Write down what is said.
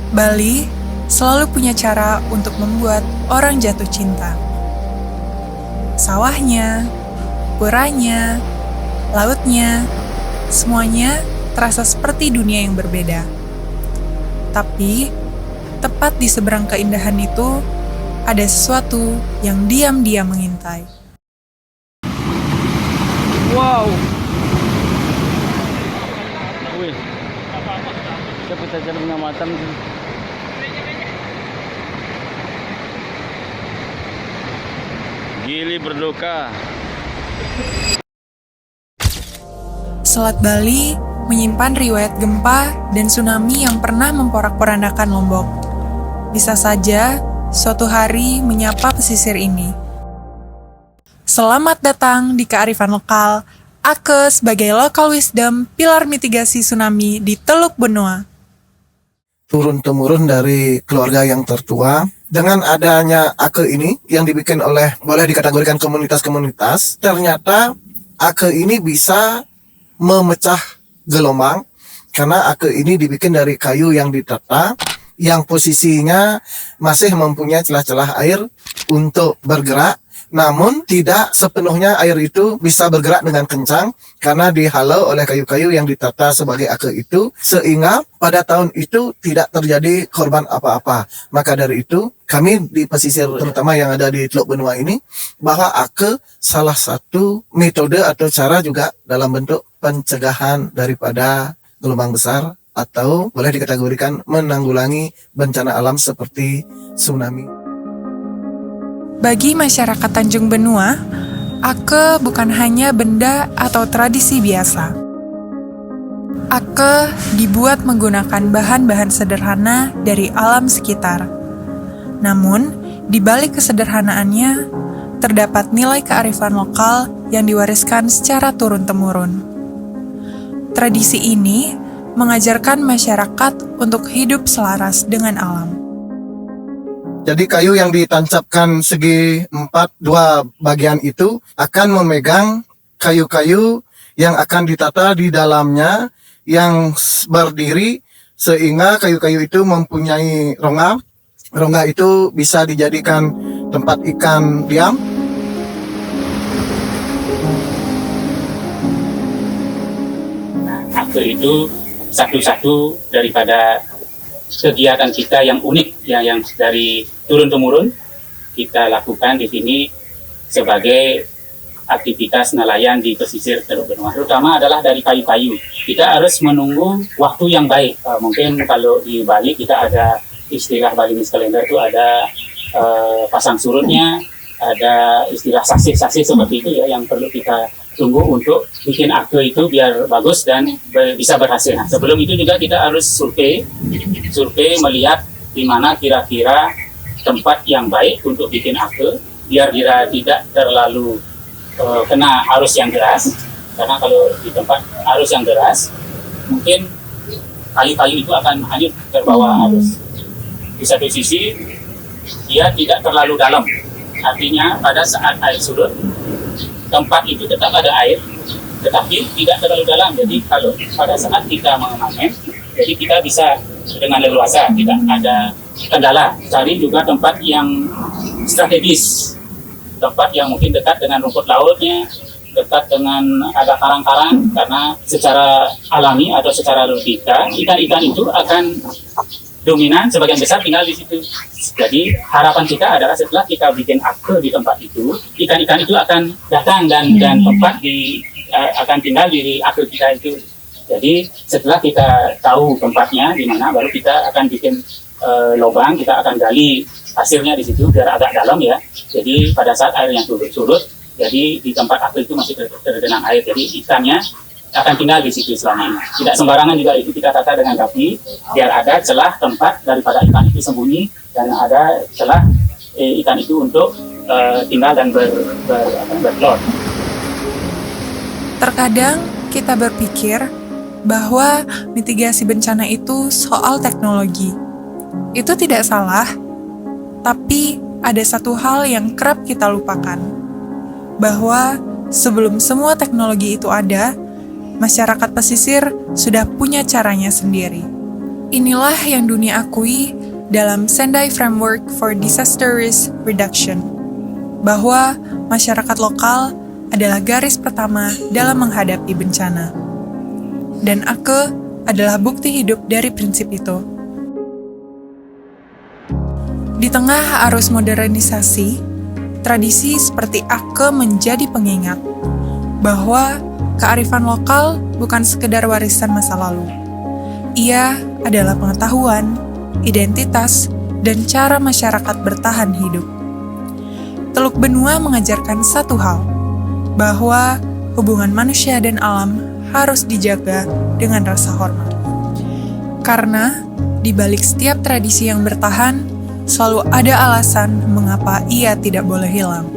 Bali selalu punya cara untuk membuat orang jatuh cinta. Sawahnya, puranya, lautnya, semuanya terasa seperti dunia yang berbeda. Tapi, tepat di seberang keindahan itu, ada sesuatu yang diam-diam mengintai. Wow. Wih. Siapa saja pengamatan. Gili berduka. Selat Bali menyimpan riwayat gempa dan tsunami yang pernah memporak-porandakan Lombok. Bisa saja suatu hari menyapa pesisir ini. Selamat datang di Kearifan Lokal. Ake sebagai local wisdom, pilar mitigasi tsunami di Teluk Benoa. Turun-temurun dari keluarga yang tertua. Dengan adanya Ake ini yang dibikin oleh, boleh dikategorikan komunitas-komunitas, ternyata Ake ini bisa memecah gelombang karena Ake ini dibikin dari kayu yang ditata yang posisinya masih mempunyai celah-celah air untuk bergerak, namun tidak sepenuhnya air itu bisa bergerak dengan kencang karena dihalau oleh kayu-kayu yang ditata sebagai Ake itu, sehingga pada tahun itu tidak terjadi korban apa-apa. Maka dari itu kami di pesisir terutama yang ada di Teluk Benoa ini, bahwa Ake salah satu metode atau cara juga dalam bentuk pencegahan daripada gelombang besar atau boleh dikategorikan menanggulangi bencana alam seperti tsunami. Bagi masyarakat Tanjung Benua, Ake bukan hanya benda atau tradisi biasa. Ake dibuat menggunakan bahan-bahan sederhana dari alam sekitar. Namun, di balik kesederhanaannya, terdapat nilai kearifan lokal yang diwariskan secara turun-temurun. Tradisi ini mengajarkan masyarakat untuk hidup selaras dengan alam. Jadi kayu yang ditancapkan segi 4, 2 bagian itu akan memegang kayu-kayu yang akan ditata di dalamnya yang berdiri, sehingga kayu-kayu itu mempunyai rongga. Rongga itu bisa dijadikan tempat ikan diam. Ake itu satu-satu daripada kegiatan kita yang unik, yang dari turun-temurun kita lakukan di sini sebagai aktivitas nelayan di pesisir Teluk Benoa. Terutama adalah dari kayu-kayu. Kita harus menunggu waktu yang baik. Mungkin kalau di Bali kita ada istilah Balinese kalender itu ada pasang surutnya, ada istilah sasih-sasih seperti itu ya, yang perlu kita tunggu untuk bikin Ake itu biar bagus dan bisa berhasil. Nah, sebelum itu juga kita harus survei melihat di mana kira-kira tempat yang baik untuk bikin Ake biar tidak terlalu kena arus yang deras, karena kalau di tempat arus yang deras mungkin kayu-kayu itu akan hanyut terbawa arus. Di satu sisi dia tidak terlalu dalam, artinya pada saat air surut tempat itu tetap ada air, tetapi tidak terlalu dalam. Jadi kalau pada saat kita memanen, jadi kita bisa dengan leluasa, tidak ada kendala. Cari juga tempat yang strategis, tempat yang mungkin dekat dengan rumput lautnya, dekat dengan ada karang-karang, karena secara alami atau secara logika ikan-ikan itu akan dominan, sebagian besar tinggal di situ. Jadi harapan kita adalah setelah kita bikin Ake di tempat itu, ikan-ikan itu akan datang dan tempat akan tinggal di Ake kita itu. Jadi setelah kita tahu tempatnya di mana, baru kita akan bikin lubang, kita akan gali hasilnya di situ biar agak dalam ya. Jadi pada saat air yang surut, jadi di tempat Ake itu masih tergenang air. Jadi ikannya akan tinggal di situ selama ini. Tidak sembarangan juga itu kita tata dengan rapi, biar ada celah tempat daripada ikan itu sembunyi dan ada celah ikan itu untuk tinggal dan bertelur. Terkadang kita berpikir bahwa mitigasi bencana itu soal teknologi. Itu tidak salah, tapi ada satu hal yang kerap kita lupakan, bahwa sebelum semua teknologi itu ada, masyarakat pesisir sudah punya caranya sendiri. Inilah yang dunia akui dalam Sendai Framework for Disaster Risk Reduction, bahwa masyarakat lokal adalah garis pertama dalam menghadapi bencana. Dan Ake adalah bukti hidup dari prinsip itu. Di tengah arus modernisasi, tradisi seperti Ake menjadi pengingat bahwa kearifan lokal bukan sekedar warisan masa lalu. Ia adalah pengetahuan, identitas, dan cara masyarakat bertahan hidup. Teluk Benua mengajarkan satu hal, bahwa hubungan manusia dan alam harus dijaga dengan rasa hormat. Karena di balik setiap tradisi yang bertahan, selalu ada alasan mengapa ia tidak boleh hilang.